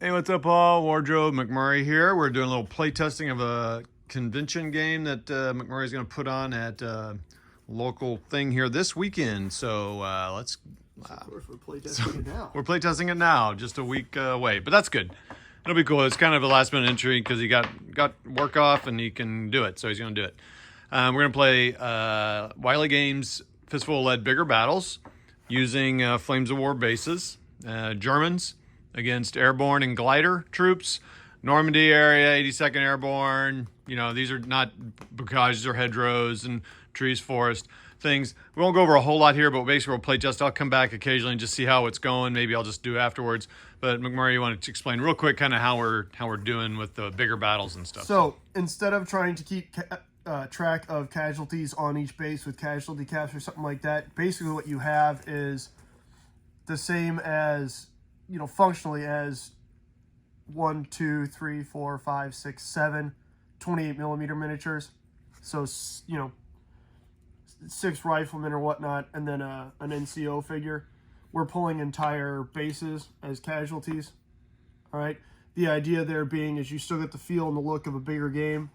Hey, what's up, all? Wardrobe McMurray here. We're doing a little play testing of a convention game that McMurray's going to put on at a local thing here this weekend. So let's. Of course, we're playtesting it now. We're playtesting it now, just a week away, but that's good. It'll be cool. It's kind of a last minute entry because he got work off and he can do it, so he's going to do it. We're going to play WWII Games Fistful of Lead Bigger Battles using Flames of War bases, Germans against airborne and glider troops, Normandy area, 82nd Airborne. You know, these are not bocages or hedgerows and trees, forest things. We won't go over a whole lot here, but basically we'll play test. I'll come back occasionally and just see how it's going. Maybe I'll just do afterwards. But McMurray, you wanted to explain real quick kind of how we're doing with the bigger battles and stuff. So instead of trying to keep track of casualties on each base with casualty caps or something like that, basically what you have is the same as, you know, functionally as 1, 2, 3, 4, 5, 6, 7 28 millimeter miniatures. So, you know, 6 riflemen or whatnot, and then an NCO figure. We're pulling entire bases as casualties. All right. The idea there being is you still get the feel and the look of a bigger game.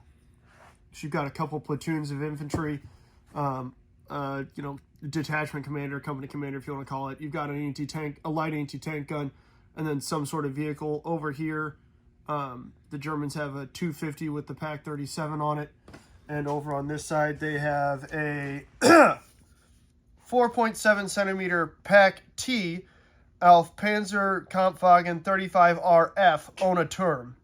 So you've got a couple platoons of infantry, you know, detachment commander, company commander, if you want to call it. You've got an anti-tank, a light anti-tank gun, and then some sort of vehicle over here. The Germans have a 250 with the Pak 37 on it. And over on this side, they have a 4.7 centimeter Pak T Alf Panzer Kampfwagen 35RF on a term,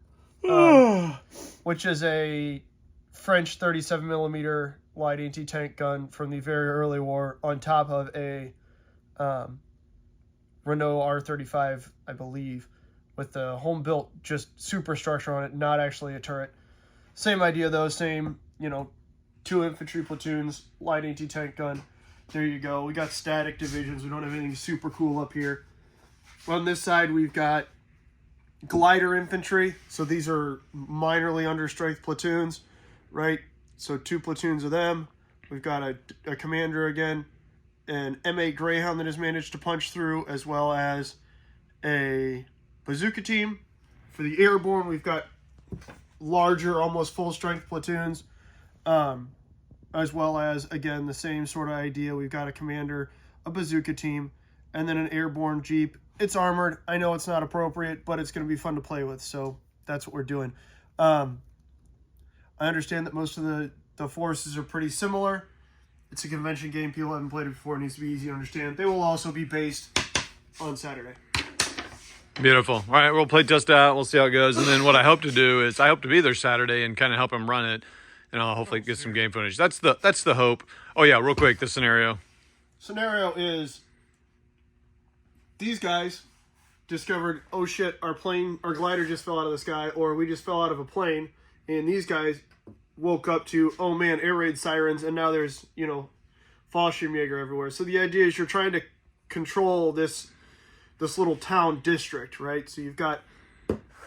which is a French 37 millimeter light anti-tank gun from the very early war, on top of a Renault R35, I believe, with the home-built just superstructure on it, not actually a turret. Same idea though, same, you know, 2 infantry platoons, light anti-tank gun. There you go. We got static divisions. We don't have anything super cool up here. On this side, we've got glider infantry. So these are minorly understrength platoons, right? So 2 platoons of them. We've got a commander again, an M8 Greyhound that has managed to punch through, as well as a bazooka team. For the airborne, we've got larger, almost full-strength platoons, as well as, again, the same sort of idea. We've got a commander, a bazooka team, and then an airborne Jeep. It's armored. I know it's not appropriate, but it's going to be fun to play with, so that's what we're doing. I understand that most of the forces are pretty similar. It's a convention game. People haven't played it before. It needs to be easy to understand. They will also be based on Saturday. Beautiful. All right, we'll play test out. We'll see how it goes. And then what I hope to do is I hope to be there Saturday and kind of help him run it, and I'll hopefully get some game footage. That's the hope. Oh yeah, real quick, the scenario. Scenario is these guys discovered, oh shit, our glider just fell out of the sky, or we just fell out of a plane, and these guys woke up to, oh man, air raid sirens, and now there's, you know, Fallschirmjäger everywhere. So the idea is you're trying to control this little town district, right? So you've got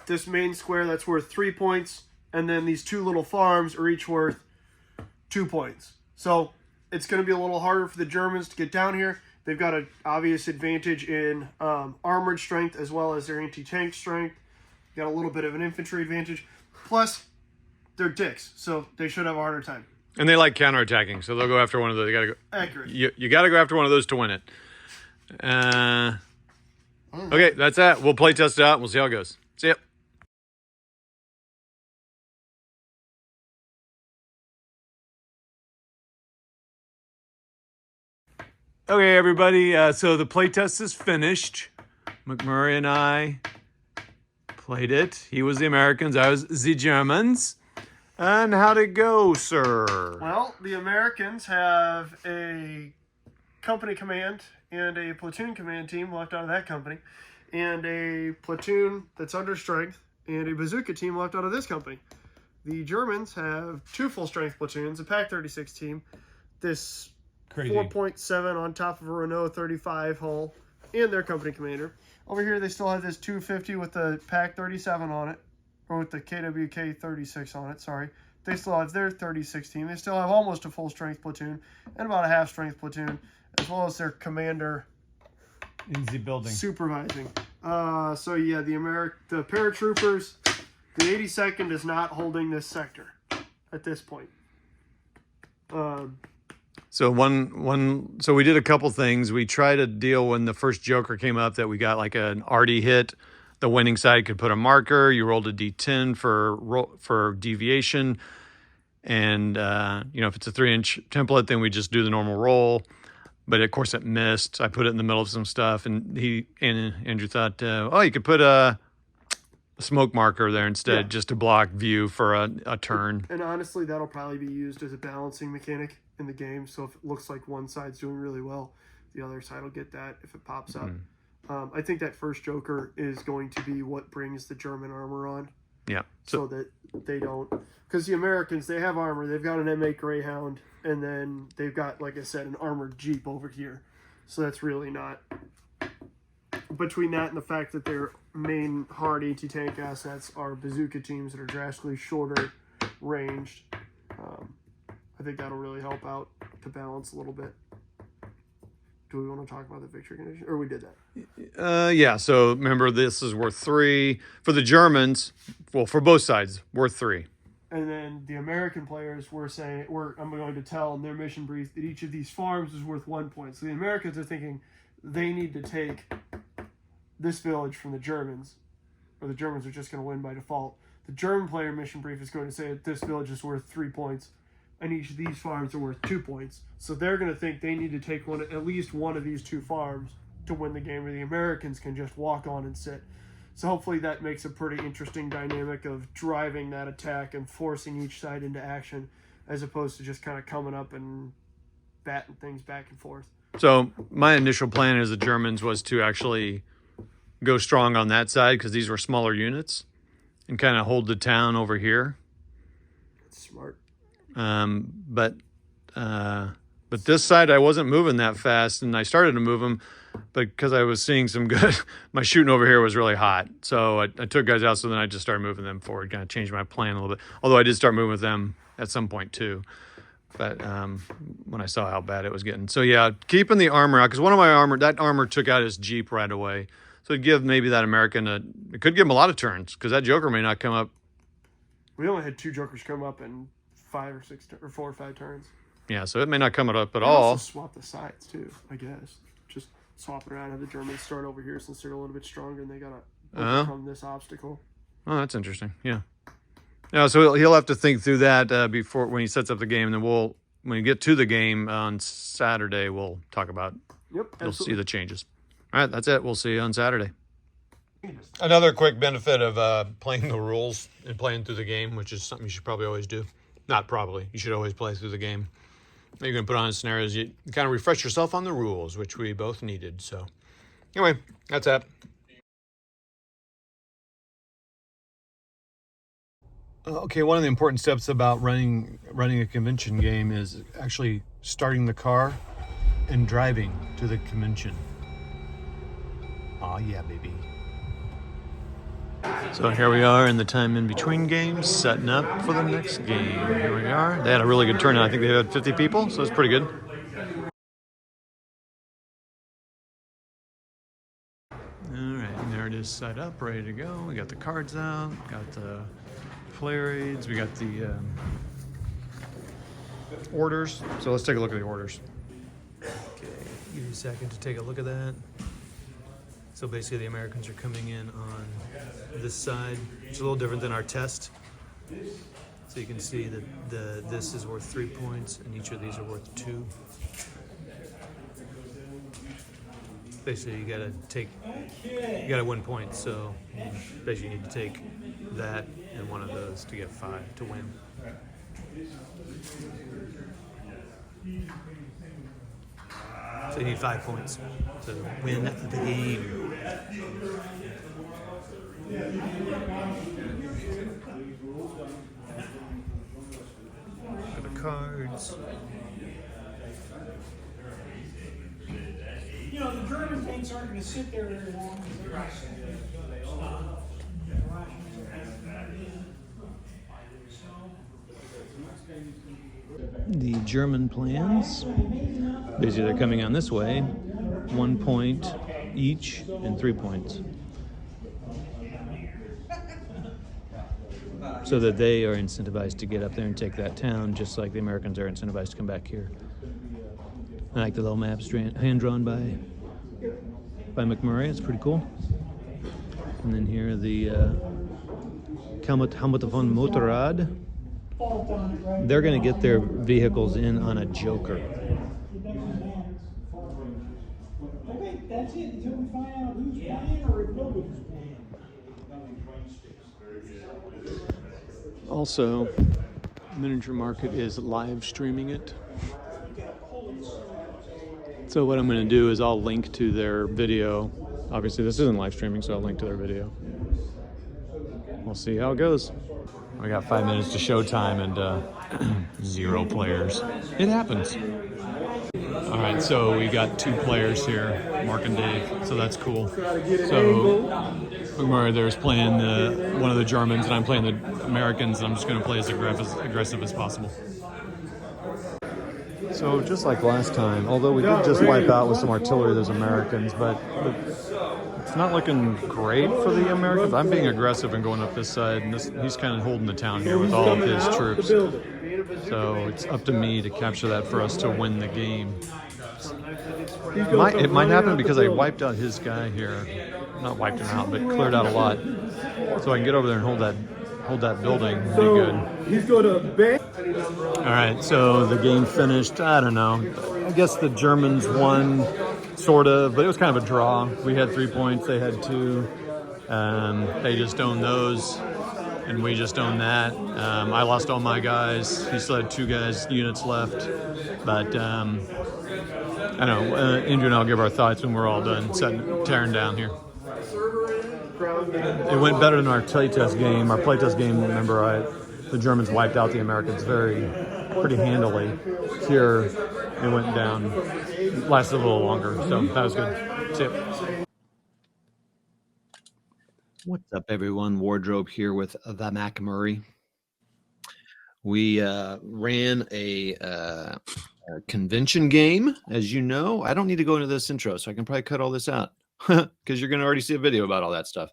this main square that's worth 3 points, and then these 2 little farms are each worth 2 points. So it's going to be a little harder for the Germans to get down here. They've got an obvious advantage in armored strength as well as their anti-tank strength. Got a little bit of an infantry advantage. Plus, they're dicks, so they should have a harder time. And they like counterattacking, so they'll go after one of those. They gotta go. Accurate. You got to go after one of those to win it. Okay, that's that. We'll play test it out. We'll see how it goes. See ya. Okay, everybody. So the play test is finished. McMurray and I played it. He was the Americans. I was the Germans. And how'd it go, sir? Well, the Americans have a company command and a platoon command team left out of that company, and a platoon that's under strength and a bazooka team left out of this company. The Germans have 2 full-strength platoons, a Pak 36 team, this 4.7 on top of a Renault 35 hull, and their company commander. Over here, they still have this 250 with the Pak 37 on it, or with the KWK 36 on it, sorry. They still have their 36 team. They still have almost a full-strength platoon and about a half-strength platoon, as well as their commander in the building supervising. So yeah, the paratroopers, the 82nd is not holding this sector at this point. So so we did a couple things. We tried to deal when the first Joker came up that we got like an arty hit. The winning side could put a marker. You rolled a D10 for deviation. And, if it's a 3-inch template, then we just do the normal roll. But of course it missed. I put it in the middle of some stuff, and Andrew thought, you could put a smoke marker there instead, just to block view for a turn. And honestly, that'll probably be used as a balancing mechanic in the game. So if it looks like one side's doing really well, the other side will get that if it pops up. I think that first Joker is going to be what brings the German armor on. Yeah. So that they don't, because the Americans, they have armor. They've got an M8 Greyhound, and then they've got, like I said, an armored Jeep over here. So that's really not, between that and the fact that their main hard anti-tank assets are bazooka teams that are drastically shorter ranged, I think that'll really help out to balance a little bit. Do we want to talk about the victory condition? Or we did that? Yeah, so remember, this is worth 3. For the Germans, well, for both sides, worth 3. And then the American players were saying, I'm going to tell in their mission brief that each of these farms is worth 1 point. So the Americans are thinking they need to take this village from the Germans, or the Germans are just going to win by default. The German player mission brief is going to say that this village is worth 3 points, and each of these farms are worth 2 points. So they're going to think they need to take at least one of these 2 farms to win the game, or the Americans can just walk on and sit. So hopefully that makes a pretty interesting dynamic of driving that attack and forcing each side into action, as opposed to just kind of coming up and batting things back and forth. So my initial plan as the Germans was to actually go strong on that side, because these were smaller units, and kind of hold the town over here. That's smart. But this side I wasn't moving that fast, and I started to move them, but because I was seeing some good, my shooting over here was really hot. So I took guys out, so then I just started moving them forward, kind of changed my plan a little bit. Although I did start moving with them at some point too. But when I saw how bad it was getting. So yeah, keeping the armor out, because one of my that armor took out his Jeep right away. So it'd give maybe that American it could give him a lot of turns, because that Joker may not come up. We only had 2 Jokers come up in 4 or 5 turns. Yeah, so it may not come up at They all. also swap the sides too, I guess. Just swap it around, have the Germans start over here since they're a little bit stronger and they gotta overcome this obstacle. Oh, that's interesting. Yeah. Yeah, so he'll have to think through that before, when he sets up the game. And then when we get to the game on Saturday, we'll talk about. Yep, You'll absolutely. see the changes. All right, that's it. We'll see you on Saturday. Another quick benefit of playing the rules and playing through the game, which is something you should probably always do. Not probably. You should always play through the game. You're going to put on scenarios. You kind of refresh yourself on the rules, which we both needed. So anyway, that's that. Okay, one of the important steps about running a convention game is actually starting the car and driving to the convention. Oh yeah, baby. So here we are in the time in between games, setting up for the next game. Here we are. They had a really good turnout. I think they had 50 people, so it's pretty good. All right, and there it is, set up, ready to go. We got the cards out, got the player aids, we got the orders. So let's take a look at the orders. Okay, give you a second to take a look at that. So basically the Americans are coming in on this side. It's a little different than our test. So you can see that this is worth 3 points and each of these are worth 2. Basically you gotta win points. So basically you need to take that and one of those to get 5 to win. So you need 5 points to win the game. Look at the cards. You know, the German tanks aren't going to sit there very long. The German plans, basically they're coming on this way, 1 point each and 3 points. so that they are incentivized to get up there and take that town, just like the Americans are incentivized to come back here. I like the little maps hand drawn by McMurray. It's pretty cool. And then here are the Helmut von Motorrad. They're going to get their vehicles in on a Joker. Okay, that's it until we find out who's playing or if nobody's playing. Also, Miniature Market is live streaming it. So what I'm going to do is I'll link to their video. Obviously, this isn't live streaming, so I'll link to their video. We'll see how it goes. We got 5 minutes to showtime and 0 players. It happens. All right, so we got 2 players here, Mark and Dave, so that's cool. So McMurray there's playing one of the Germans, and I'm playing the Americans, and I'm just going to play as aggressive as possible. So just like last time, although we did just wipe out with some artillery those Americans, but it's not looking great for the Americans. I'm being aggressive and going up this side, and he's kind of holding the town here with all of his troops. So it's up to me to capture that for us to win the game. It might happen because I wiped out his guy here. Not wiped him out, but cleared out a lot. So I can get over there and hold that building and be good. He's going to bang. All right, so the game finished. I don't know. I guess the Germans won, sort of, but it was kind of a draw. We had 3 points. They had 2. They just owned those, and we just owned that. I lost all my guys. He still had 2 units left. But I don't know. Andrew and I'll give our thoughts when we're all done tearing down here. It went better than our playtest game. Our playtest game, remember, the Germans wiped out the Americans pretty handily. Here, it went down, lasted a little longer, so that was good. That's it. What's up, everyone? Wardrobe here with the McMurray. We ran a convention game, as you know. I don't need to go into this intro, so I can probably cut all this out because you're going to already see a video about all that stuff.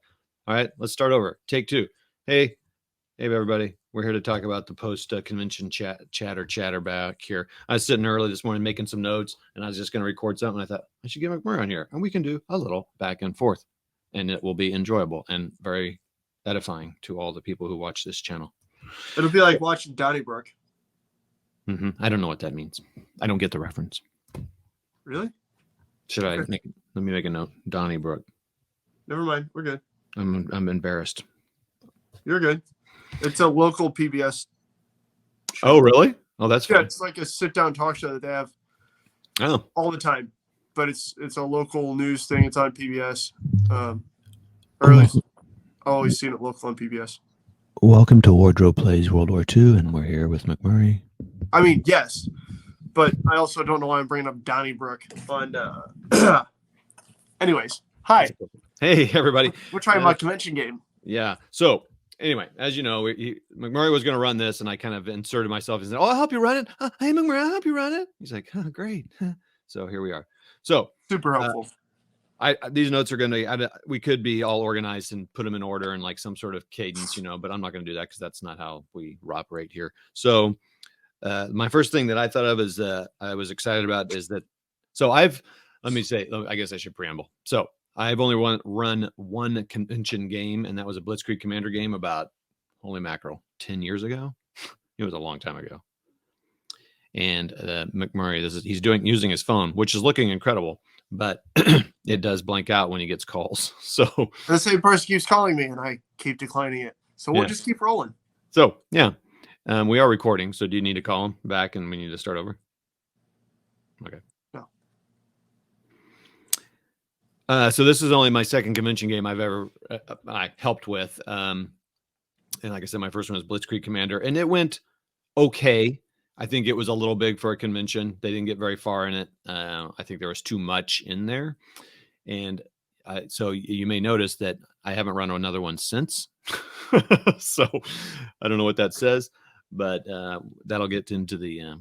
All right, let's start over. Take 2. Hey, everybody. We're here to talk about the post-convention chatter back here. I was sitting early this morning making some notes, and I was just going to record something. I thought, I should get McMurray on here, and we can do a little back and forth, and it will be enjoyable and very edifying to all the people who watch this channel. It'll be like watching Donnybrook. I don't know what that means. I don't get the reference. Really? Should I let me make a note? Donnybrook. Never mind. We're good. I'm embarrassed. You're good. It's a local PBS show. Oh, really? Oh, that's fun. It's like a sit-down talk show that they have all the time. But it's a local news thing. It's on PBS. Or at least I've always seen it local on PBS. Welcome to Wardrobe Plays World War II, and we're here with McMurray. I mean, yes. But I also don't know why I'm bringing up Donnybrook on... Anyways, hi. Hey, everybody. We're trying about convention game. Yeah. So, anyway, as you know, McMurray was going to run this, and I kind of inserted myself and said, I'll help you run it. Hey, McMurray, I'll help you run it. He's like, great. So here we are. So super helpful. These notes are going to, we could be all organized and put them in order and like some sort of cadence, but I'm not going to do that because that's not how we operate here. So my first thing that I thought of is I was excited about is that, I guess I should preamble. So I've only run one convention game, and that was a Blitzkrieg Commander game about, holy mackerel, 10 years ago. It was a long time ago. And McMurray, he's using his phone, which is looking incredible, but it does blank out when he gets calls. So the same person keeps calling me, and I keep declining it. So we'll just keep rolling. So yeah, we are recording. So do you need to call him back, and we need to start over? Okay. No. So this is only my second convention game I've ever I helped with, and like I said, my first one was Blitzkrieg Commander, and it went okay. I think it was a little big for a convention. They didn't get very far in it. I think there was too much in there. And so you may notice that I haven't run another one since. So I don't know what that says, but that'll get into the...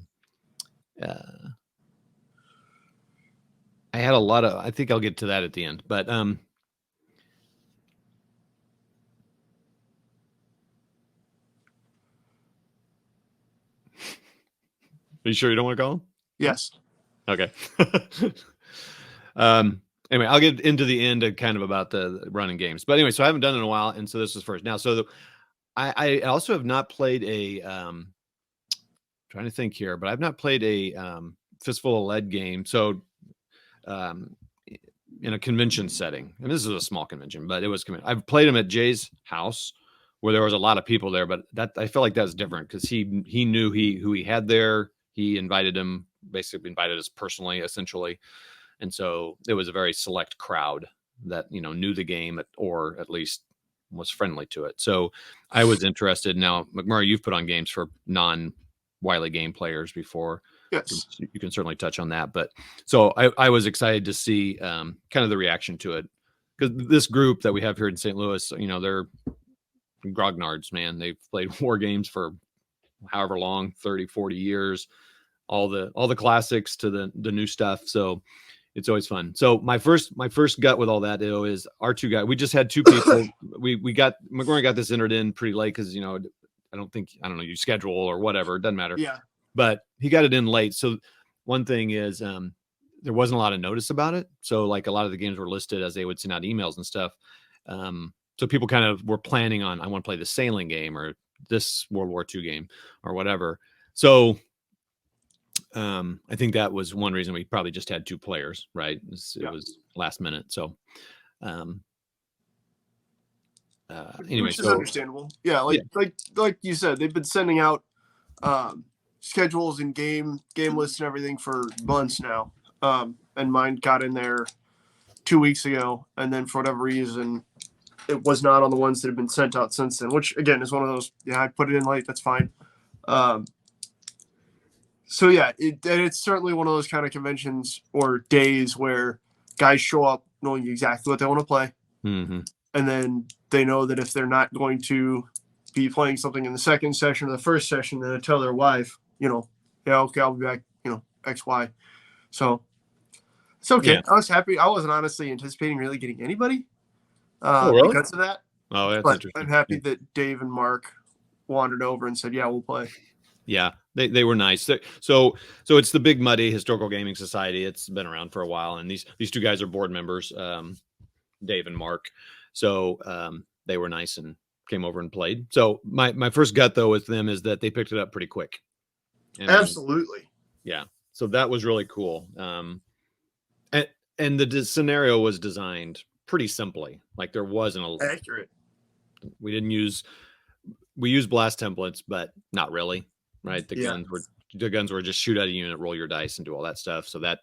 I had a lot of... I think I'll get to that at the end. But you sure you don't want to call him? Yes. Okay. Anyway, I'll get into the end of kind of about the running games. But anyway, so I haven't done it in a while, and so this is first. Now, so I also have not played a trying to think here, but I've not played a Fistful of Lead game. So in a convention setting, and this is a small convention, but it was I've played him at Jay's house where there was a lot of people there, but that I felt like that's different because he knew who he had there. He invited him, basically invited us personally, essentially. And so it was a very select crowd that, you know, knew the game or at least was friendly to it. So I was interested. Now, McMurray, you've put on games for non-Wiley game players before. Yes. You can certainly touch on that. But so I was excited to see kind of the reaction to it. Because this group that we have here in St. Louis, you know, they're grognards, man. They've played war games for however long, 30, 40 years, all the classics to the new stuff. So it's always fun. So my first gut with all that is our two guys. We just had two people. McMurray got this entered in pretty late because, you know, I don't know, you schedule or whatever. It doesn't matter. Yeah. But he got it in late. So one thing is there wasn't a lot of notice about it. So like a lot of the games were listed as they would send out emails and stuff. So people kind of were planning on, I want to play the sailing game or this World War II game or whatever. So I think that was one reason we probably just had two players, right? It was last minute. So anyway, which is understandable. Yeah, like you said, they've been sending out schedules and game lists and everything for months now. And mine got in there 2 weeks ago, and then for whatever reason, it was not on the ones that have been sent out since then. Which again is one of those. Yeah, I put it in late. That's fine. So yeah, it's certainly one of those kind of conventions or days where guys show up knowing exactly what they want to play, mm-hmm. and then they know that if they're not going to be playing something in the second session or the first session, then they tell their wife, you know, yeah, okay, I'll be back, you know, XY. So it's okay. Yeah. I was happy. I wasn't honestly anticipating really getting anybody really? because of that. Oh, that's but interesting. I'm happy that Dave and Mark wandered over and said, yeah, we'll play. Yeah, they were nice. So it's the Big Muddy Historical Gaming Society. It's been around for a while, and these two guys are board members, Dave and Mark. So they were nice and came over and played. So my first gut though with them is that they picked it up pretty quick. Absolutely. Yeah. So that was really cool. And the scenario was designed pretty simply. Like there wasn't accurate. We used blast templates, but not really. Right. The guns were just shoot at a unit, roll your dice, and do all that stuff. So that,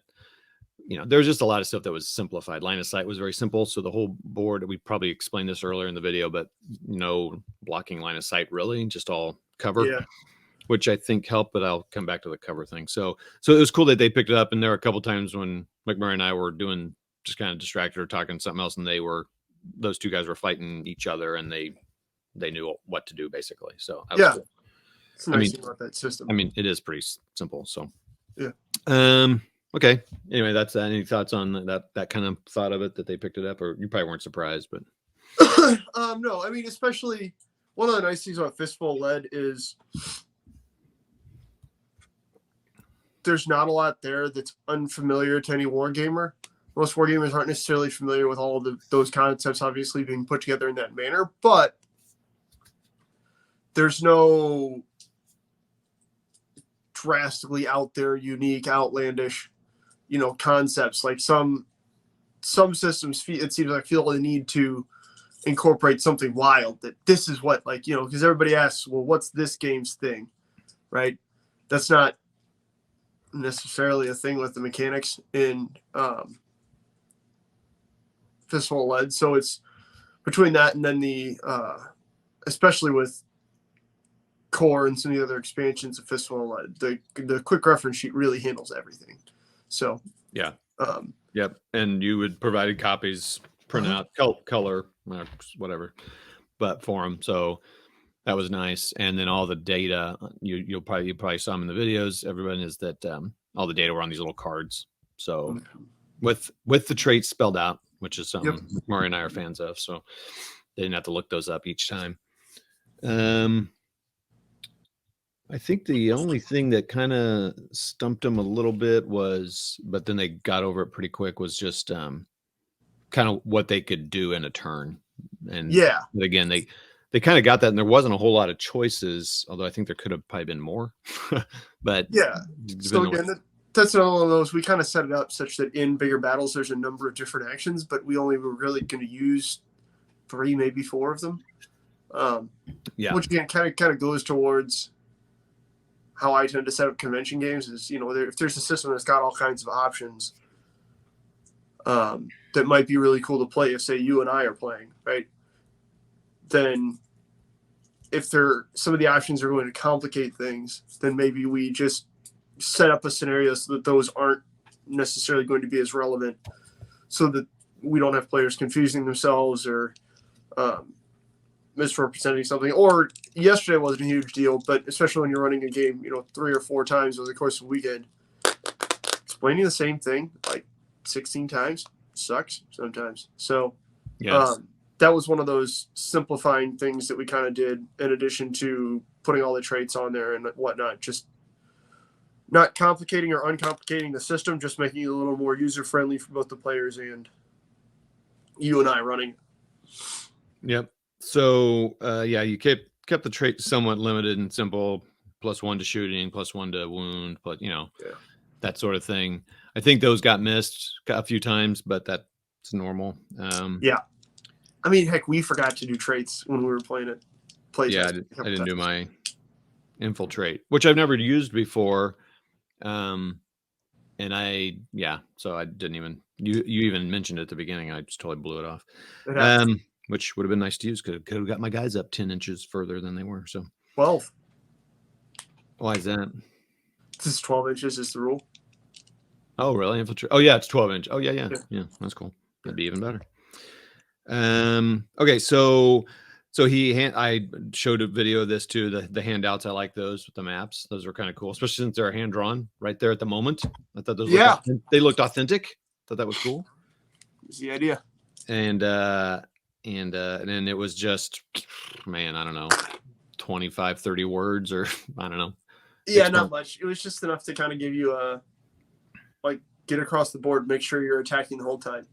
you know, there's just a lot of stuff that was simplified. Line of sight was very simple. So the whole board, we probably explained this earlier in the video, but no blocking line of sight really, just all cover, which I think helped, but I'll come back to the cover thing. So it was cool that they picked it up. And there were a couple times when McMurray and I were doing just kind of distracted or talking something else, and those two guys were fighting each other, and they knew what to do basically. So that was cool. It's nice about that system. I mean, it is pretty simple. So, yeah. Okay. Anyway, that's any thoughts on that kind of thought of it that they picked it up, or you probably weren't surprised, but no. I mean, especially one of the nice things about Fistful of Lead is there's not a lot there that's unfamiliar to any wargamer. Most wargamers aren't necessarily familiar with all of those concepts, obviously being put together in that manner, but there's no drastically out there, unique, outlandish, you know, concepts. Like some systems, it seems like feel the need to incorporate something wild. That this is what, like, you know, because everybody asks, well, what's this game's thing, right? That's not necessarily a thing with the mechanics in Fistful of Lead. So it's between that and then the especially with Core and some of the other expansions of Fistful of Lead, the quick reference sheet really handles everything. So yeah, yep. And you would provided copies, print out color, whatever, but for them. So that was nice. And then all the data you probably saw them in the videos. Everyone is that all the data were on these little cards. So with the traits spelled out, which is something McMurray and I are fans of. So they didn't have to look those up each time. I think the only thing that kind of stumped them a little bit was, but then they got over it pretty quick, was just kind of what they could do in a turn. And Yeah. but again, they kind of got that, and there wasn't a whole lot of choices, although I think there could have probably been more. But Yeah. So again, that's another one of those. We kind of set it up such that in bigger battles, there's a number of different actions, but we only were really going to use 3, maybe 4 of them. Yeah. Which again kind of goes towards how I tend to set up convention games. Is if there's a system that's got all kinds of options, that might be really cool to play. If say you and I are playing, right? Then if some of the options are going to complicate things, then maybe we just set up a scenario so that those aren't necessarily going to be as relevant, so that we don't have players confusing themselves or misrepresenting something. Or yesterday wasn't a huge deal, but especially when you're running a game, 3 or 4 times over the course of a weekend, explaining the same thing like 16 times sucks sometimes. So Yes. that was one of those simplifying things that we kind of did, in addition to putting all the traits on there and whatnot. Just not complicating or uncomplicating the system, just making it a little more user-friendly for both the players and you and I running. Yep. So, yeah, you kept the trait somewhat limited and simple, +1 to shooting, +1 to wound, but that sort of thing. I think those got missed a few times, but that's normal. Yeah. I mean, heck, we forgot to do traits when we were playing it. Yeah, I didn't do my infiltrate, which I've never used before. And so I didn't even, you even mentioned it at the beginning. I just totally blew it off. Which would have been nice to use, because could have got my guys up 10 inches further than they were. So 12. Why is that? This is 12 inches is the rule. Oh, really? Infiltrate. Oh, yeah, it's 12 inch. Oh, yeah. That's cool. That'd be even better. Okay, so I showed a video of this too. The handouts, I like those with the maps. Those are kind of cool, especially since they're hand drawn right there at the moment. I thought those they looked authentic. Thought that was cool. That's the idea. And then it was just, man, I don't know, 25, 30 words, or I don't know. Yeah, not much. It was just enough to kind of give you get across the board, make sure you're attacking the whole time.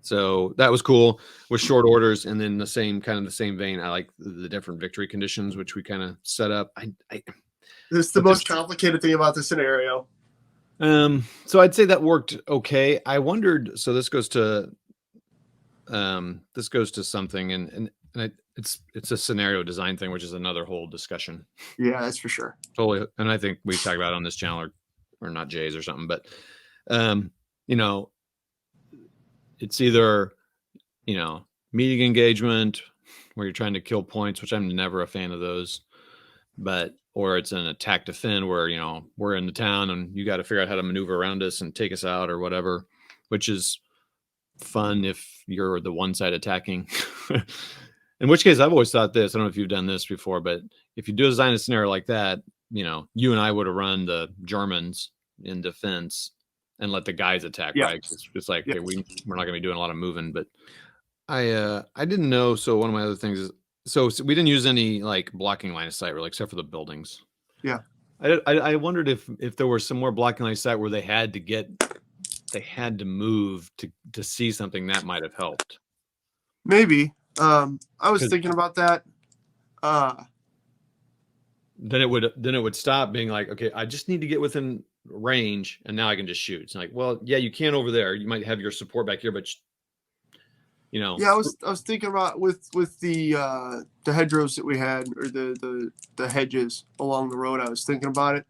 So that was cool with short orders. And then the same vein, I like the different victory conditions, which we kind of set up. This is the most complicated thing about the scenario. So I'd say that worked okay. I wondered, so this goes to something, and it's a scenario design thing, which is another whole discussion. Yeah, that's for sure. Totally. And I think we talked about it on this channel, or not Jay's or something, but it's either, meeting engagement where you're trying to kill points, which I'm never a fan of those, or it's an attack defend where, we're in the town and you got to figure out how to maneuver around us and take us out or whatever, which is fun if you're the one side attacking. In which case, I've always thought this, I don't know if you've done this before, but if you do design a scenario like that, you and I would have run the Germans in defense and let the guys attack, right? It's like, okay, we're not going to be doing a lot of moving. But I didn't know. So one of my other things is, so we didn't use any blocking line of sight, really, except for the buildings. Yeah. I wondered if there was some more blocking line of sight where they had to move to see something that might have helped. Maybe. I was thinking about that. Then it would stop being like, okay, I just need to get within range, and now I can just shoot. It's like, well, yeah, you can over there. You might have your support back here, but Yeah, I was thinking about with the hedgerows that we had, or the hedges along the road. I was thinking about it,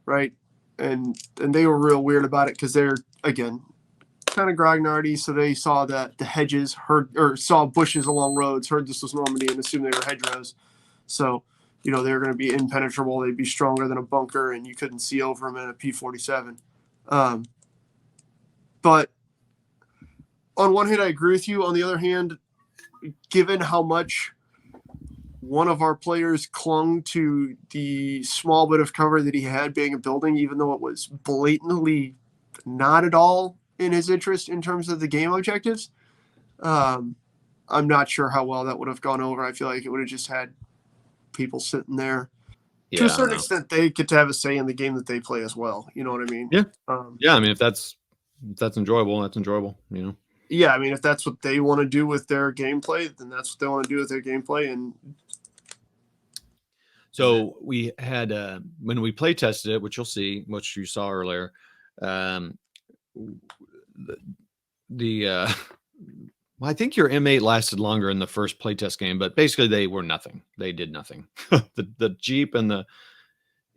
right? And they were real weird about it because they're, again, kind of grognardy. So they saw that the hedges saw bushes along roads, heard this was Normandy, and assumed they were hedgerows. So they were going to be impenetrable. They'd be stronger than a bunker, and you couldn't see over them in a P-47. But on one hand, I agree with you. On the other hand, given how much one of our players clung to the small bit of cover that he had being a building, even though it was blatantly not at all in his interest in terms of the game objectives, I'm not sure how well that would have gone over. I feel like it would have just had people sitting there. to a I don't certain know. extent, they get to have a say in the game that they play as well. You know what I mean? Yeah. Yeah. I mean, if that's enjoyable, that's enjoyable. Yeah, I mean, if that's what they want to do with their gameplay, then that's what they want to do with their gameplay. And So we had when we play tested it, which you'll see, which you saw earlier, the well, I think your M8 lasted longer in the first playtest game, but basically they were nothing. They did nothing. the Jeep and the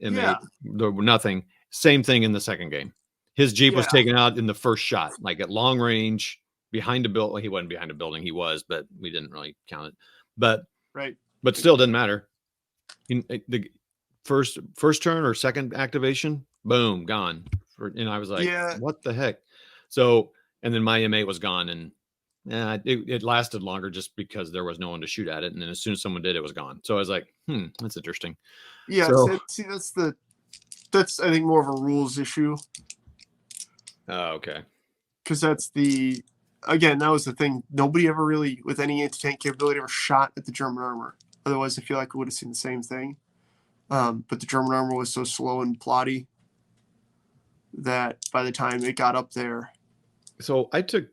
M8, there were nothing. Same thing in the second game. His Jeep was taken out in the first shot, like at long range behind a building. Well, he wasn't behind a building. He was, but we didn't really count it. But still didn't matter. The first turn or second activation, boom, gone. And I was like, what the heck? So, and then my M8 was gone, and it lasted longer just because there was no one to shoot at it. And then as soon as someone did, it was gone. So I was like, that's interesting. Yeah, so, see, that's I think more of a rules issue. Oh, okay. Because that's again, that was the thing. Nobody ever really, with any anti-tank capability, ever shot at the German armor. Otherwise, I feel like we would have seen the same thing. But the German armor was so slow and plotty that by the time it got up there. So I took.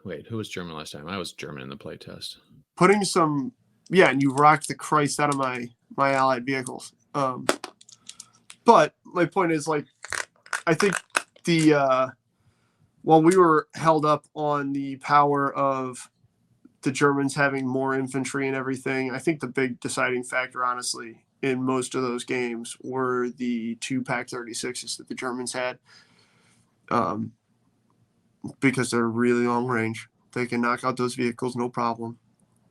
Wait, who was German last time? I was German in the playtest. Putting some, and you rocked the Christ out of my allied vehicles. But my point is, like, I think while we were held up on the power of the Germans having more infantry and everything, I think the big deciding factor, honestly, in most of those games were the 2 Pak 36s that the Germans had. Because they're really long range. They can knock out those vehicles, no problem.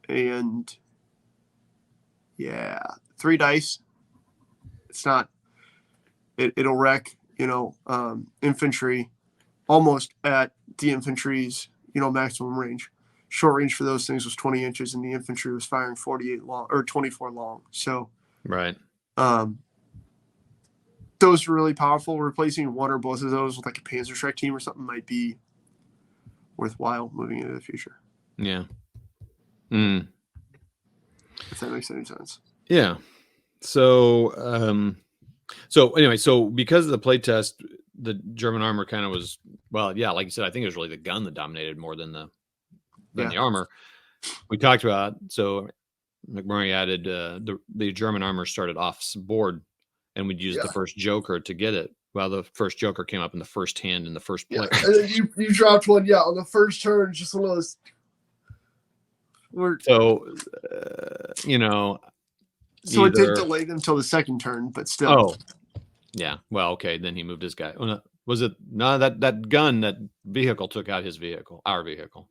And 3 dice. It's not, it'll wreck, infantry almost at the infantry's, maximum range. Short range for those things was 20 inches, and the infantry was firing 48 long or 24 long. So, right. Those were really powerful. Replacing one or both of those with like a Panzerschreck team or something might be worthwhile moving into the future. Yeah. If that makes any sense. Yeah. So, anyway, so because of the playtest, the German armor kind of was, well, yeah, like you said, I think it was really the gun that dominated more than the armor. We talked about, so McMurray added the German armor started off board, and we'd use the first Joker to get it. Well, the first Joker came up in the first hand in the first play. Yeah. And then you dropped one, on the first turn, just one of those. So, So it did delay them until the second turn, but still. Oh, yeah. Well, okay. Then he moved his guy. Oh, no, was it that gun, that vehicle took out his vehicle, our vehicle?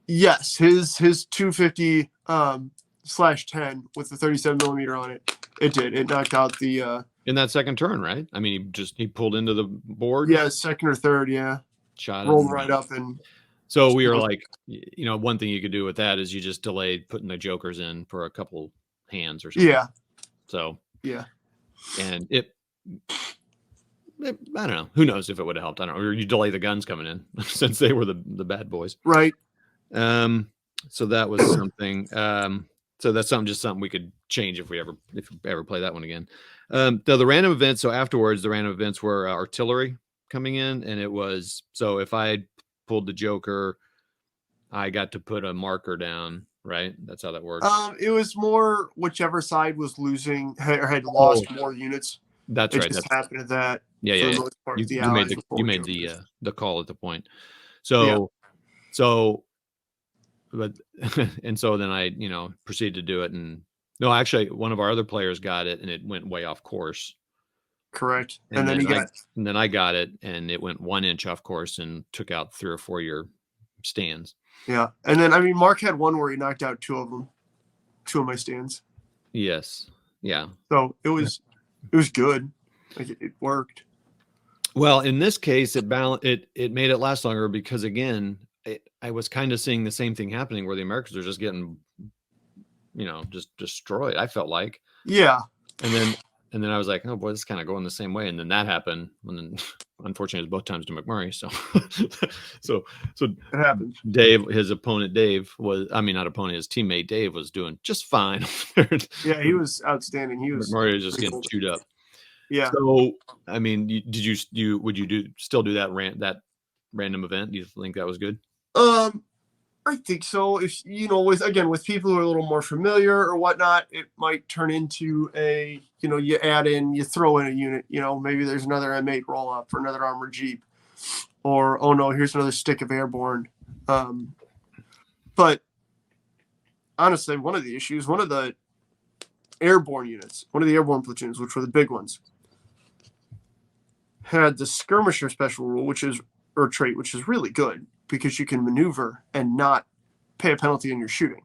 Yes, his 250 /10 with the 37 millimeter on it. It did. It knocked out the. In that second turn, right? I mean, he pulled into the board. Yeah, second or third. Yeah. Shot rolled right up and. So we were like, one thing you could do with that is you just delayed putting the Jokers in for a couple hands or something. Yeah. So. Yeah. And I don't know. Who knows if it would have helped? I don't know. Or you delay the guns coming in since they were the bad boys. Right. So that was something. So that's something we could change if we ever play that one again. The random events. So afterwards, the random events were artillery coming in, and it was, so if I pulled the Joker, I got to put a marker down. Right. That's how that works. It was more whichever side was losing or had lost more units. That's it right. Just happened to that. Yeah. You made the call at the point. So, but and so then I proceeded to do it, and no, actually one of our other players got it and it went way off course. Correct. And then I got it and it went 1 inch off course and took out 3 or 4 of your stands. Yeah. And then Mark had one where he knocked out 2 of them, 2 of my stands. Yes. Yeah. So it was good. Like it worked. Well, in this case, it made it last longer because, again, I was kind of seeing the same thing happening where the Americans are just getting, just destroyed. I felt like. Yeah. And and then I was like, oh boy, this is kind of going the same way. And then that happened. And then unfortunately it was both times to McMurray. So, so It happens. Dave, his opponent, Dave was, I mean, not opponent, his teammate, Dave was doing just fine. Yeah, he was outstanding. He was McMurray was just getting chewed up. Yeah. So, I mean, would you still do that random event? Do you think that was good? I think so. If with people who are a little more familiar or whatnot, it might turn into you throw in a unit. Maybe there's another M8 roll up or another armored Jeep, or oh no, here's another stick of airborne. But honestly, one of the airborne units, one of the airborne platoons, which were the big ones, had the skirmisher special rule, trait, which is really good, because you can maneuver and not pay a penalty on your shooting,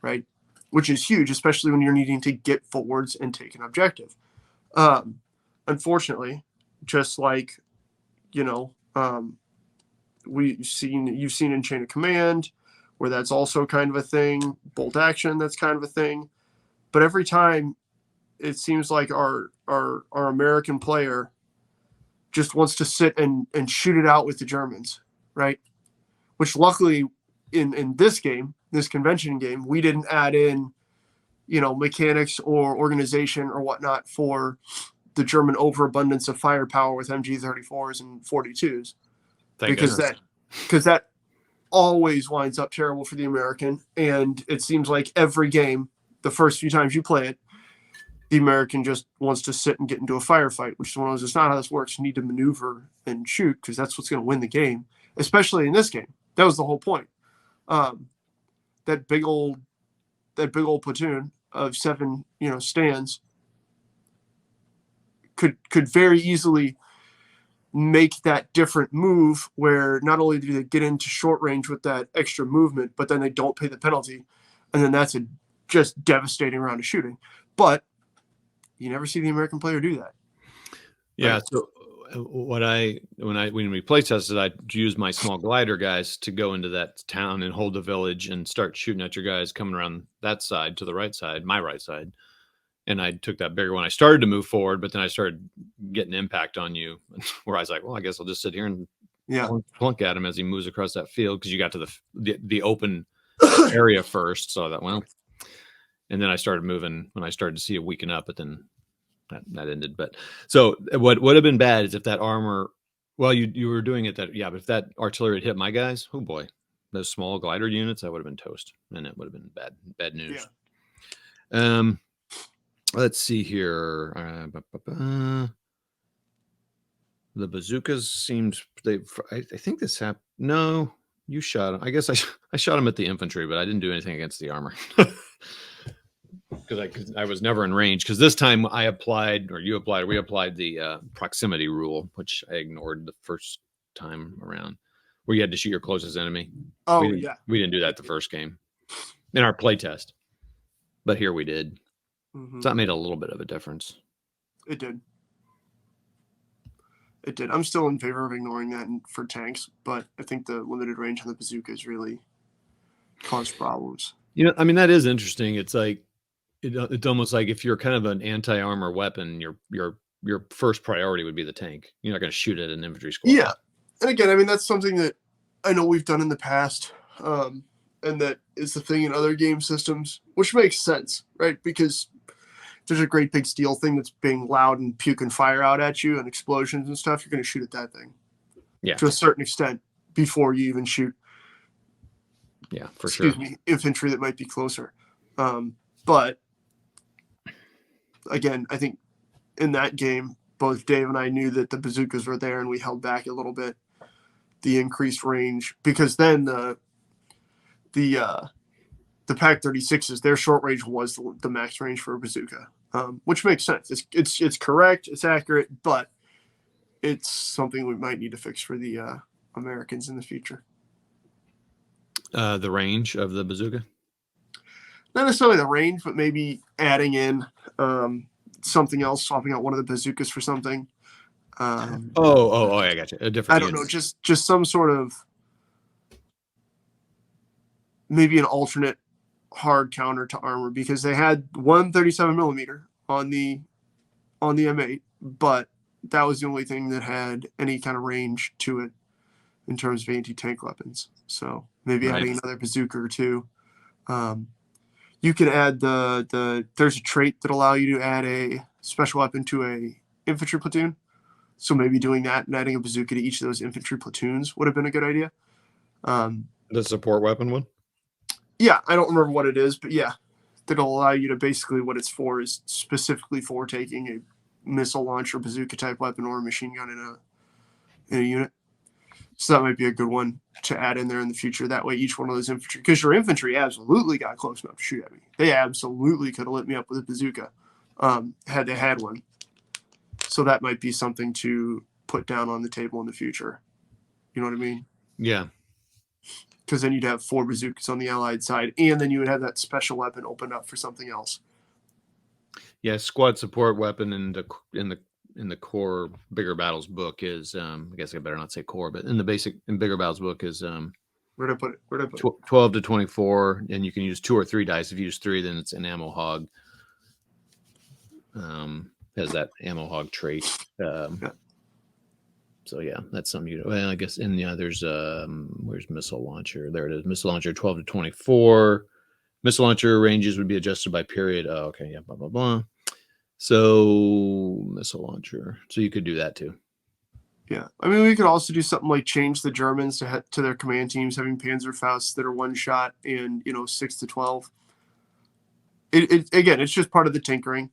right? Which is huge, especially when you're needing to get forwards and take an objective. Unfortunately, just like, you've seen in Chain of Command, where that's also kind of a thing, bolt action, that's kind of a thing. But every time it seems like our American player just wants to sit and shoot it out with the Germans, right? Which luckily in this convention game, we didn't add in, mechanics or organization or whatnot for the German overabundance of firepower with MG34s and 42s. Because that always winds up terrible for the American. And it seems like every game, the first few times you play it, the American just wants to sit and get into a firefight, which is one of those, it's not how this works. You need to maneuver and shoot, because that's what's going to win the game, especially in this game. That was the whole point. That big old platoon of 7, stands could very easily make that different move, where not only do they get into short range with that extra movement, but then they don't pay the penalty, and then that's a just devastating round of shooting. But you never see the American player do that. Yeah. Right? So when we play tested, I used my small glider guys to go into that town and hold the village and start shooting at your guys coming around that side to the right side, my right side. And I took that bigger one. I started to move forward, but then I started getting impact on you, where I was like, well, I guess I'll just sit here and plunk at him as he moves across that field, because you got to the open area first. So that, well, and then I started moving when I started to see it weaken up, but then that ended. But so what would have been bad is if that armor, well, you were doing it but if that artillery had hit my guys, oh boy, those small glider units, that would have been toast, and it would have been bad news. Yeah. Let's see here. The bazookas seemed I think this happened. No, you shot him. I guess I shot him at the infantry, but I didn't do anything against the armor. Because I was never in range. Because this time we applied the proximity rule, which I ignored the first time around, where you had to shoot your closest enemy. Oh, we didn't do that the first game in our play test, but here we did. Mm-hmm. So that made a little bit of a difference. It did. I'm still in favor of ignoring that for tanks, but I think the limited range on the bazookas really caused problems. I mean, that is interesting. It's like it's almost like if you're kind of an anti-armor weapon, your first priority would be the tank. You're not going to shoot at an infantry squad. Yeah, and again, I mean, that's something that I know we've done in the past, and that is the thing in other game systems, which makes sense, right? Because there's a great big steel thing that's being loud and puke and fire out at you and explosions and stuff. You're going to shoot at that thing, to a certain extent, before you even shoot. Yeah, for sure. Infantry that might be closer. But again, I think in that game, both Dave and I knew that the bazookas were there, and we held back a little bit the increased range, because then the Pac 36s, their short range was the max range for a bazooka, which makes sense. It's correct, it's accurate, but it's something we might need to fix for the Americans in the future. The range of the bazooka? Not necessarily the range, but maybe adding in something else, swapping out one of the bazookas for something. I got you. A different. I don't know, just some sort of, maybe an alternate hard counter to armor, because they had one 37 millimeter on the on the M8, but that was the only thing that had any kind of range to it in terms of anti-tank weapons. So maybe adding another bazooka or two. You can add there's a trait that allow you to add a special weapon to a infantry platoon. So maybe doing that and adding a bazooka to each of those infantry platoons would have been a good idea. The support weapon one? Yeah, I don't remember what it is, but yeah, that'll allow you to basically what it's for is specifically for taking a missile launcher, bazooka type weapon, or a machine gun in a unit. So that might be a good one to add in there in the future. That way, each one of those infantry, because your infantry absolutely got close enough to shoot at me. They absolutely could have lit me up with a bazooka had they had one. So that might be something to put down on the table in the future. You know what I mean? Yeah. Because then you'd have 4 bazookas on the Allied side, and then you would have that special weapon opened up for something else. Yeah, squad support weapon in the core Bigger Battles book is I guess I better not say core, but in Bigger Battles book is Where'd I put it? 12 to 24, and you can use 2 or 3 dice. If you use 3, then it's an ammo hog. Has that ammo hog trait. Yeah. So yeah, that's something you. Well, I guess there's where's missile launcher? There it is. Missile launcher 12 to 24. Missile launcher ranges would be adjusted by period. Oh, okay, yeah, blah blah blah. So missile launcher. So you could do that too. Yeah, I mean, we could also do something like change the Germans to their command teams having Panzerfausts that are 1 shot and 6 to 12. It again, it's just part of the tinkering.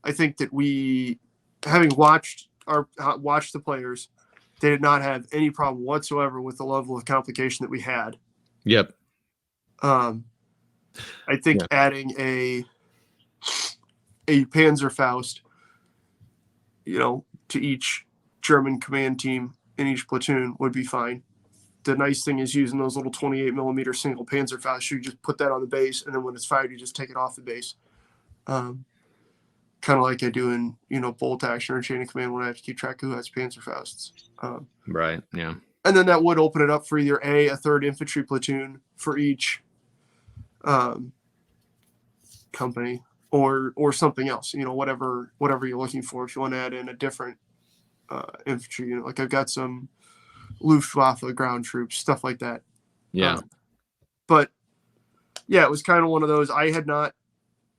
I think that we, having watched the players, they did not have any problem whatsoever with the level of complication that we had. Yep. I think adding a Panzerfaust, to each German command team in each platoon would be fine. The nice thing is using those little 28 millimeter single Panzerfaust. You just put that on the base, and then when it's fired, you just take it off the base. Kind of like I do in bolt action or chain of command when I have to keep track of who has Panzerfausts. Right. Yeah. And then that would open it up for either a 3rd infantry platoon for each company, or something else. Whatever you're looking for. If you want to add in a different infantry unit, like I've got some Luftwaffe ground troops, stuff like that. Yeah. But yeah, it was kind of one of those. I had not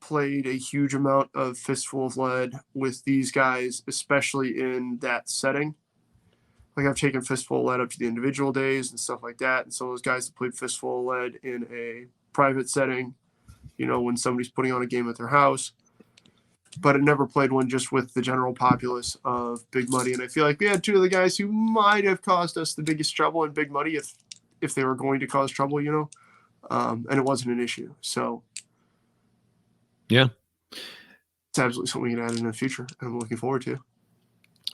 played a huge amount of Fistful of Lead with these guys, especially in that setting. Like I've taken Fistful of Lead up to the individual days and stuff like that. And so those guys that played Fistful of Lead in a private setting, when somebody's putting on a game at their house. But I never played one just with the general populace of Big Muddy. And I feel like we had 2 of the guys who might have caused us the biggest trouble in Big Muddy if they were going to cause trouble, and it wasn't an issue. So yeah, it's absolutely something we can add in the future. And I'm looking forward to.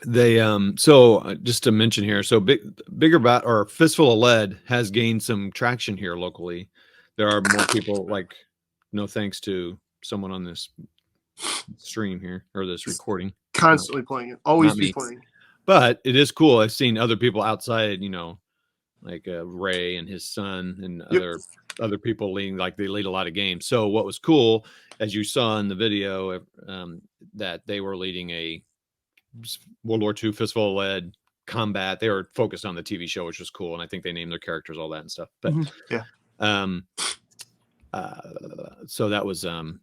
They so just to mention here, so Bigger Bat or Fistful of Lead has gained some traction here locally. There are more people, like, no thanks to someone on this stream here or this recording, constantly playing it, always be playing. But it is cool. I've seen other people outside, like Ray and his son and other people leading, like they lead a lot of games. So what was cool, as you saw in the video, that they were leading a World War II Fistful of Lead combat. They were focused on the TV show, which was cool, and I think they named their characters, all that and stuff. But so that was and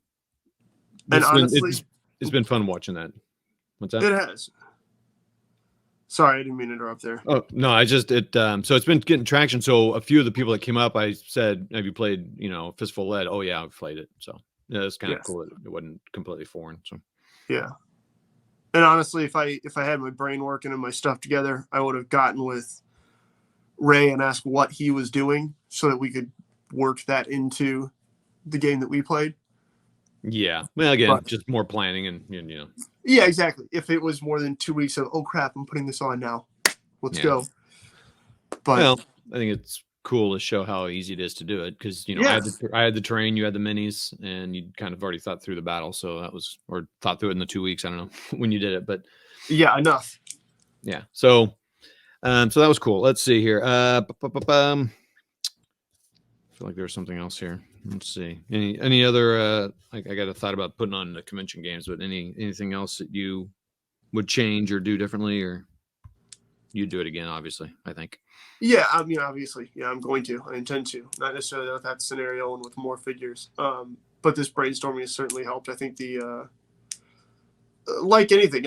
honestly, it's been fun watching that. What's that? It has. Sorry, I didn't mean to interrupt there. Oh no, so it's been getting traction. So a few of the people that came up, I said, "Have you played, Fistful of Lead?" Oh yeah, I've played it. So yeah, it's kind of cool. It wasn't completely foreign. So yeah. And honestly, if I had my brain working and my stuff together, I would have gotten with Ray and asked what he was doing so that we could work that into the game that we played. Yeah. Well, again, just more planning and Yeah, exactly. If it was more than 2 weeks of, oh crap, I'm putting this on now, let's go. But well, I think it's cool to show how easy it is to do it because I had the terrain, you had the minis, and you kind of already thought through the battle. So that was, or thought through it in the 2 weeks. I don't know when you did it, but yeah, enough. Yeah. So that was cool. Let's see here. feel like there's something else here. Let's see. Any other? I got a thought about putting on the convention games, but anything else that you would change or do differently, or you do it again? Obviously, I think. Yeah, I mean, obviously, yeah, I'm going to. I intend to. Not necessarily with that scenario and with more figures. But this brainstorming has certainly helped. I think like anything,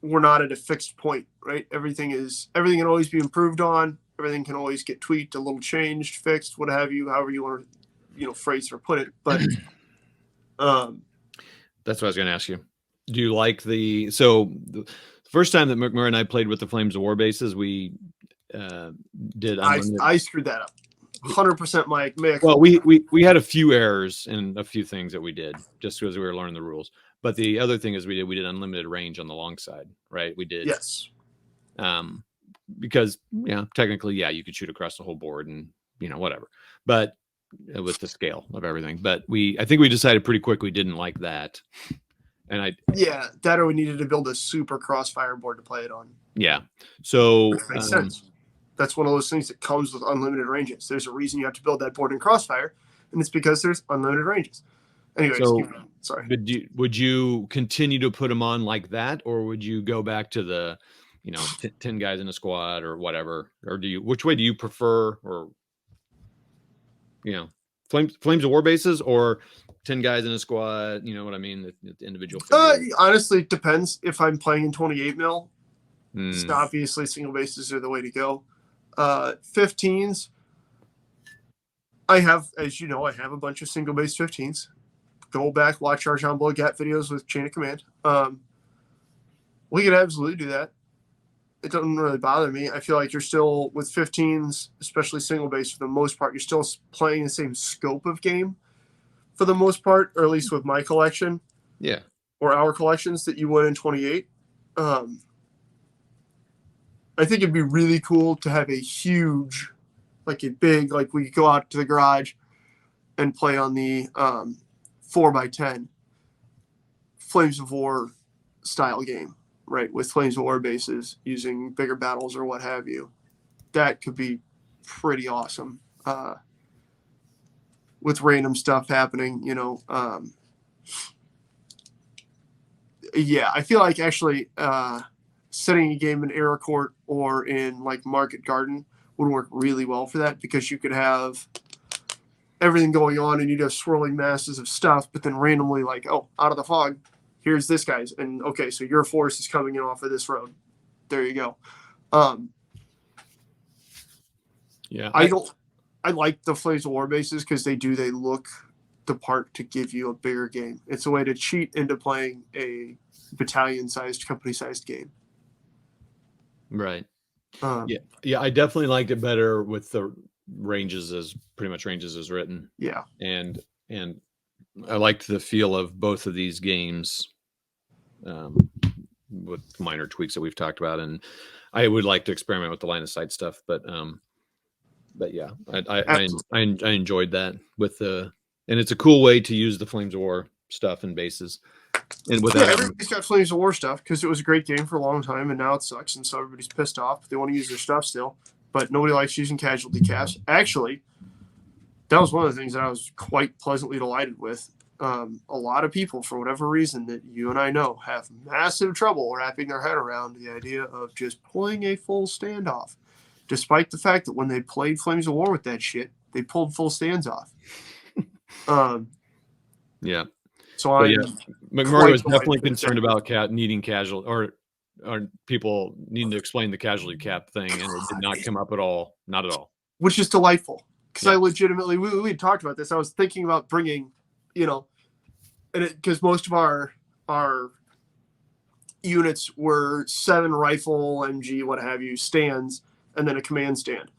we're not at a fixed point, right? Everything can always be improved on. Everything can always get tweaked, a little changed, fixed, what have you, however you want to, phrase or put it. But that's what I was going to ask you. Do you like the first time that McMurray and I played with the Flames of War bases, we did. I screwed that up. 100% my. Well, we had a few errors in a few things that we did just because we were learning the rules. But the other thing is we did unlimited range on the long side, right? We did. Yes. Because technically, you could shoot across the whole board and whatever. But with the scale of everything, but I think we decided pretty quick we didn't like that. And that or we needed to build a super crossfire board to play it on. Yeah. So which makes sense. That's one of those things that comes with unlimited ranges. There's a reason you have to build that board in crossfire, and it's because there's unlimited ranges. Anyway, sorry. Would you continue to put them on like that, or would you go back to the 10 guys in a squad or whatever? Or which way do you prefer? Or Flames of War bases or 10 guys in a squad? You know what I mean? The individual. Honestly, it depends. If I'm playing in 28 mil, obviously single bases are the way to go. 15s, I have a bunch of single base 15s. Go back, watch our Jean Blogat videos with Chain of Command. We could absolutely do that. It doesn't really bother me. I feel like you're still, with 15s, especially single base for the most part, you're still playing the same scope of game for the most part, or at least with my collection. Yeah. Or our collections that you would in 28. I think it'd be really cool to have a huge, we could go out to the garage and play on the 4x10 Flames of War style game, right? With Flames of War bases using bigger battles or what have you. That could be pretty awesome. With random stuff happening, I feel like actually setting a game in Era Court or in Market Garden would work really well for that, because you could have everything going on and you'd have swirling masses of stuff, but then randomly out of the fog, here's this guy's, and okay, so your force is coming in off of this road. There you go. I like the Flames of War bases because they look the part to give you a bigger game. It's a way to cheat into playing a battalion-sized, company-sized game. Right. I definitely liked it better with the ranges as written. Yeah. And I liked the feel of both of these games, with minor tweaks that we've talked about. And I would like to experiment with the line of sight stuff, but yeah, I enjoyed that and it's a cool way to use the Flames of War stuff and bases. And everybody's got Flames of War stuff because it was a great game for a long time, and now it sucks, and so everybody's pissed off. They want to use their stuff still, but nobody likes using casualty caps. Actually, that was one of the things that I was quite pleasantly delighted with. A lot of people, for whatever reason that you and I know, have massive trouble wrapping their head around the idea of just pulling a full standoff, despite the fact that when they played Flames of War with that shit, they pulled full stands off. Yeah. So McMurray was definitely concerned about needing casual or people needing to explain the casualty cap thing, and it did not come up at all. Not at all. Which is delightful, because I legitimately we had talked about this. I was thinking about bringing, because most of our units were 7 rifle, MG, what have you, stands, and then a command stand.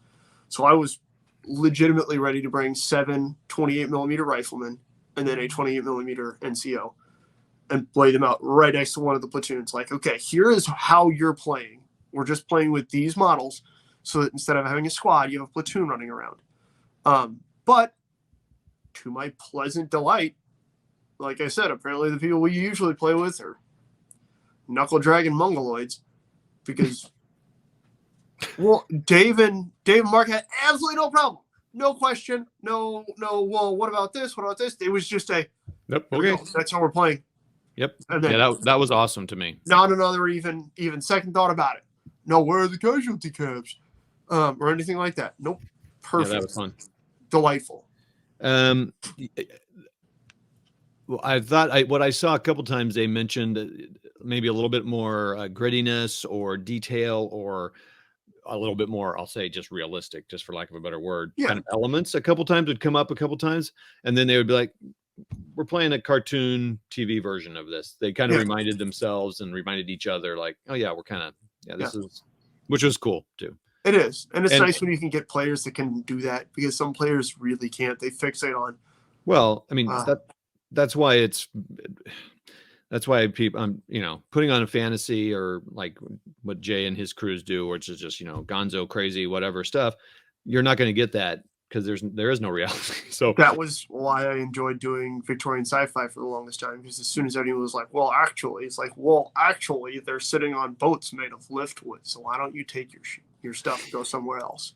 So I was legitimately ready to bring 7 28mm riflemen and then a 28mm NCO and lay them out right next to one of the platoons. Okay, here is how you're playing. We're just playing with these models, so that instead of having a squad, you have a platoon running around. But to my pleasant delight, like I said, apparently the people we usually play with are knuckle dragging mongoloids, because Dave and Mark had absolutely no problem no question, no. Well, what about this? What about this? It was just a Yep. Okay. that's how we're playing. Yep. And then That was awesome to me. not another even second thought about it. No, where are the casualty cabs? Or anything like that. Nope. Perfect. Yeah, that was fun. Delightful. Well, I thought what I saw a couple times they mentioned maybe a little bit more grittiness or detail or a little bit more, I'll say just realistic, just for lack of a better word, Yeah. kind of elements. A couple times would come up a couple times, and then they would be like, we're playing a cartoon TV version of this. They kind of reminded themselves and reminded each other like, oh yeah, we're kind of, this is, which was cool too. It is. And it's nice when you can get players that can do that, because some players really can't. They fixate on. Well, I mean, that's why people, putting on a fantasy or like what Jay and his crews do, which is just, gonzo crazy, whatever stuff. You're not going to get that because there is no reality. So that was why I enjoyed doing Victorian sci-fi for the longest time, because as soon as anyone was like, well, actually, it's like, well, actually, they're sitting on boats made of liftwood. So why don't you take your stuff and go somewhere else?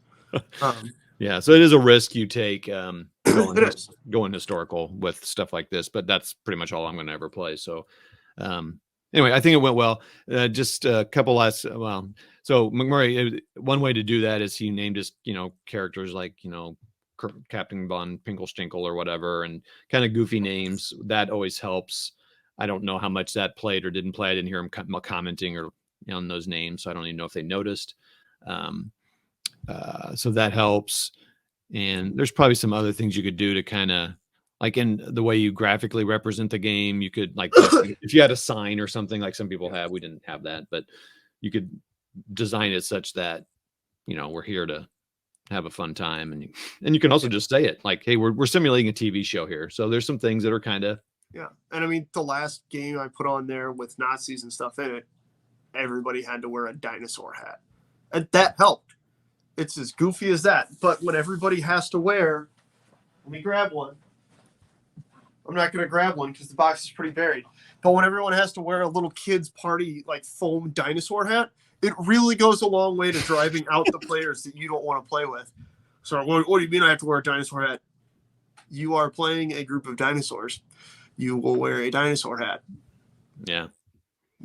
Yeah, so it is a risk you take going historical with stuff like this, but that's pretty much all I'm going to ever play. So anyway, I think it went well. Just a couple last, so McMurray, one way to do that is he named his, characters like, Captain von Pinkelstinkle or whatever, and kind of goofy names. That always helps. I don't know how much that played or didn't play. I didn't hear him commenting or on those names, so I don't even know if they noticed. So that helps. And there's probably some other things you could do to kind of, like in the way you graphically represent the game, you could like, if you had a sign or something like some people have, we didn't have that, but you could design it such that, we're here to have a fun time. And you can also just say it like, hey, we're simulating a TV show here. So there's some things that are kind of. Yeah. And I mean, the last game I put on there with Nazis and stuff in it, everybody had to wear a dinosaur hat. And that helped. It's as goofy as that. But when everybody has to wear, let me grab one. I'm not going to grab one because the box is pretty buried. But when everyone has to wear a little kid's party, like foam dinosaur hat, it really goes a long way to driving out the players that you don't want to play with. So what do you mean I have to wear a dinosaur hat? You are playing a group of dinosaurs. You will wear a dinosaur hat. Yeah.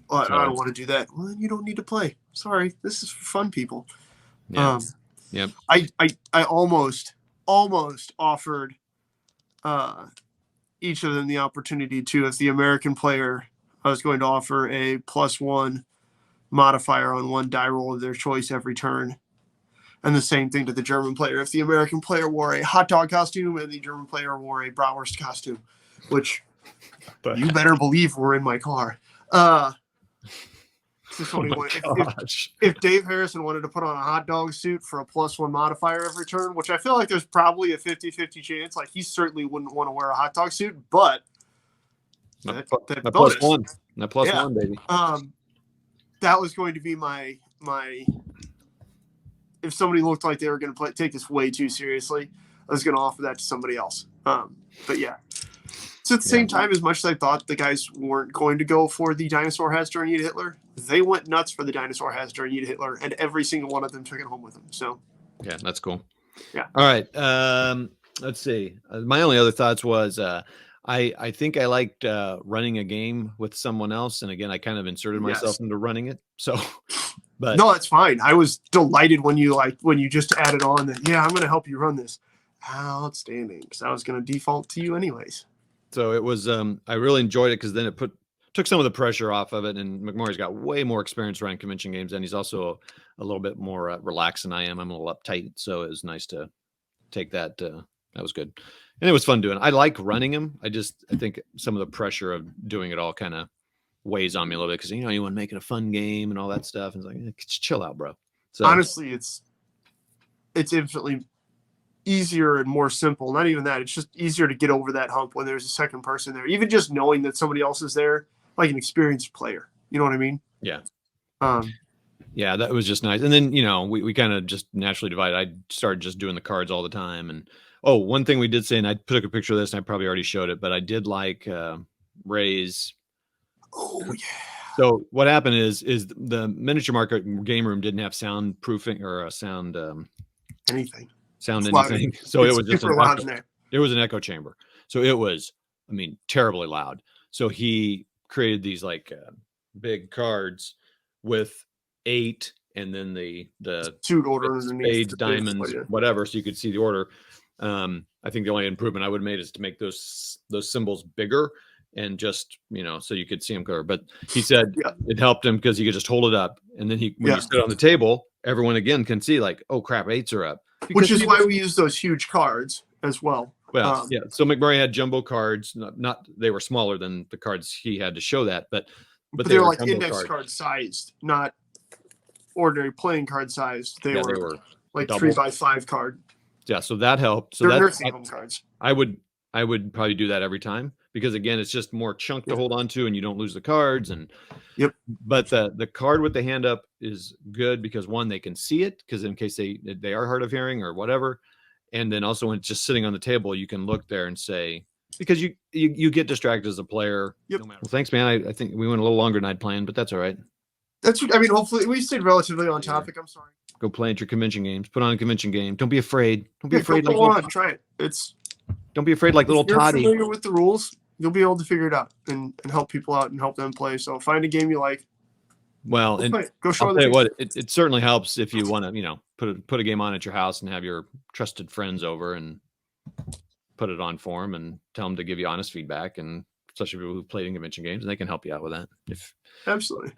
I don't want to do that. Well, then you don't need to play. Sorry. This is for fun people. Yeah. Yep. I almost offered each of them the opportunity to, as the American player, I was going to offer a +1 modifier on one die roll of their choice every turn. And the same thing to the German player. If the American player wore a hot dog costume and the German player wore a bratwurst costume, which you better believe were in my car. If Dave Harrison wanted to put on a hot dog suit for a +1 modifier every turn, which I feel like there's probably a 50-50 chance, like he certainly wouldn't want to wear a hot dog suit, but that +1, baby. That was going to be my if somebody looked like they were going to take this way too seriously, I was going to offer that to somebody else. But yeah. So at the same time, as much as I thought the guys weren't going to go for the dinosaur hats during Eat Hitler, they went nuts for the dinosaur hats during Eat Hitler, and every single one of them took it home with them. So, yeah, that's cool. Yeah. All right. Let's see. My only other thoughts was I think I liked running a game with someone else, and again, I kind of inserted myself into running it. So, but no, that's fine. I was delighted when you just added on that. Yeah, I'm going to help you run this. Outstanding, because I was going to default to you anyways. So it was, I really enjoyed it because then it took some of the pressure off of it. And McMurray's got way more experience running convention games, and he's also a little bit more relaxed than I am. I'm a little uptight, so it was nice to take that. That was good, and it was fun doing. I like running them. I think some of the pressure of doing it all kind of weighs on me a little bit because you want to make it a fun game and all that stuff. And it's like, chill out, bro. So honestly, it's infinitely easier and more simple. Not even that. It's just easier to get over that hump when there's a second person there. Even just knowing that somebody else is there, like an experienced player. You know what I mean? Yeah. Yeah, that was just nice. And then, we kind of just naturally divided. I started just doing the cards all the time. And one thing we did say, and I took a picture of this and I probably already showed it, but I did like Ray's. Oh yeah. So what happened is the miniature market game room didn't have soundproofing or a sound anything. sound It's loud. anything. So it It's was just super loud in there. it was an echo chamber. So it was, I mean, terribly loud. So he created these like big cards with 8 and then the Suit order underneath spades, the diamonds, yeah. whatever, so you could see the order. I think the only improvement I would have made is to make those symbols bigger and just, you know, so you could see them cover. But he said it helped him because he could just hold it up, and then when you sit on the table, everyone again can see like, oh crap, 8s are up. Which is why we use those huge cards as well. Well, yeah. So McMurray had jumbo cards. Not they were smaller than the cards he had to show that, but they were like jumbo index card sized, not ordinary playing card sized. They were like double. 3x5 card. Yeah, so that helped. So they're nursing home cards. I would probably do that every time because again, it's just more chunk to hold on to, and you don't lose the cards. And but the card with the hand up is good because one, they can see it because in case they are hard of hearing or whatever, and then also when it's just sitting on the table, you can look there and say because you get distracted as a player. No matter. Well, thanks, man. I think we went a little longer than I'd planned, but that's all right. I mean, hopefully we stayed relatively on topic. I'm sorry. Go play at your convention games. Put on a convention game. Don't be afraid. Don't be afraid. Go on, try it. Don't be afraid like little Toddy. If you're familiar with the rules, you'll be able to figure it out and help people out and help them play. So find a game you like. Well, and go show I'll tell you what, it certainly helps if you want to, you know, put a game on at your house and have your trusted friends over and put it on for them and tell them to give you honest feedback, and especially people who've played in convention games, and they can help you out with that. Absolutely.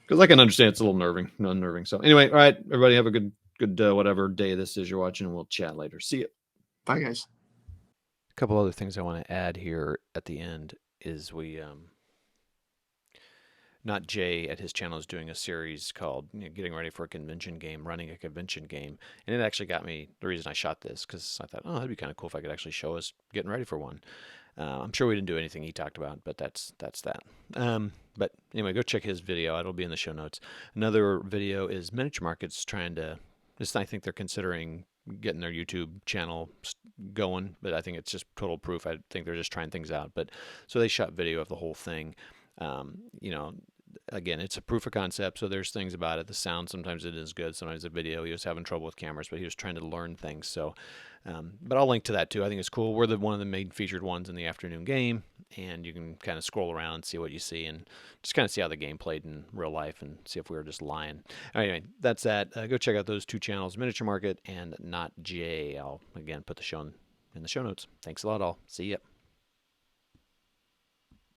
Because I can understand it's a little unnerving. So anyway, all right, everybody have a good whatever day this is you're watching, and we'll chat later. See you. Bye, guys. A couple other things I want to add here at the end is we, not Jay at his channel is doing a series called Getting Ready for a Convention Game, Running a Convention Game. And it actually got me, the reason I shot this, because I thought, oh, that'd be kind of cool if I could actually show us getting ready for one. I'm sure we didn't do anything he talked about, but that's that. But anyway, go check his video. It'll be in the show notes. Another video is Miniature Market's trying to, I think they're considering getting their YouTube channel going, but I think it's just total proof. I think they're just trying things out. But so they shot video of the whole thing. You know, again, it's a proof of concept, so there's things about it. The sound, sometimes it is good, sometimes the video. He was having trouble with cameras, but he was trying to learn things. So, but I'll link to that too. I think it's cool. We're one of the main featured ones in the afternoon game, and you can kind of scroll around and see what you see and just kind of see how the game played in real life and see if we were just lying. Anyway, that's that. Go check out those two channels, Miniature Market and Not Jay. I'll, again, put the show in the show notes. Thanks a lot, all. See ya.